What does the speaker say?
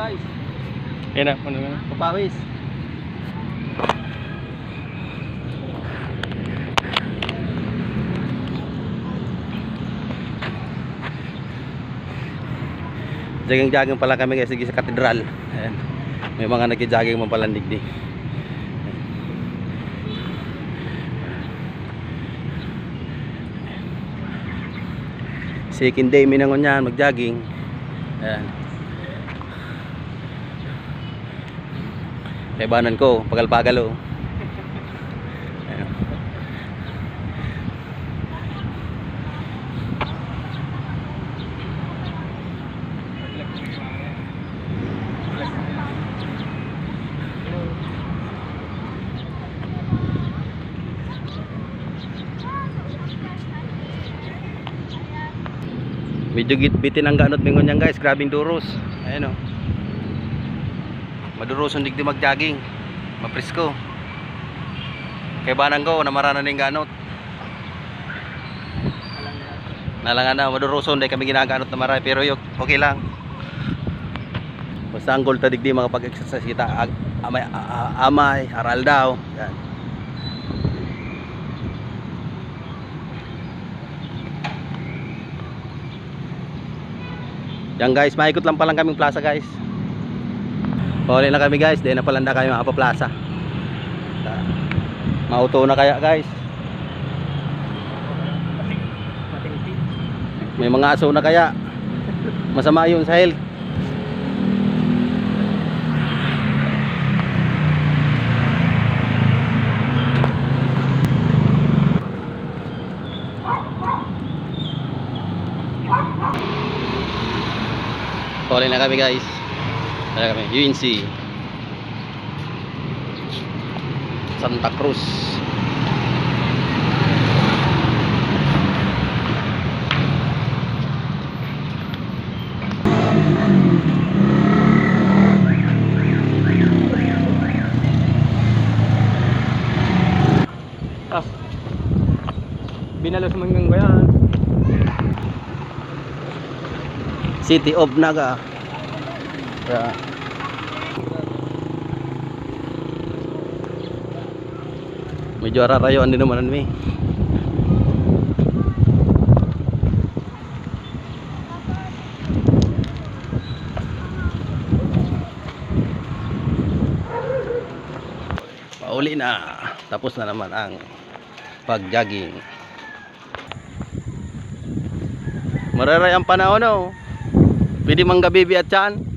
guys. Yan na, ano na. Papawis. Jogging-jogging pala kami guys, sige sa katedral. Ayan. May mga nagki-jogging man pala digdi. Second day minangon yan, mag-jogging. Ayan. Kaibanan ko, pagal-pagal oh. Ayan. Medyo bitin ang ganot mingon yan guys, grabing duros. Ayan o. Maduros ang digdi mag-jogging. Mapresko. Kay banang ko, namaranan ng ganot. Nalangan na, maduroson. Dahil kami ginaganot na maray. Pero yun, okay lang. Basta ang goal ta digdi makapag-exercise kita. Amay, aral daw. Yan. Yan guys, maikot lang palang kaming plaza guys. Pauli na kami guys, dahil na palanda kami mga plaza. Mauto na kaya guys. May mga aso na kaya. Masama yun sa health. Pauli na kami guys. Ada kami UNC Santa Cruz. Binalos manggang ko yan. City of Naga. Ya. Medyo ararayuan din naman mi. Pauli na. Tapos na naman ang pag-jogging. Mararay ang panahon oh. Pwede manggabibi at tiyan.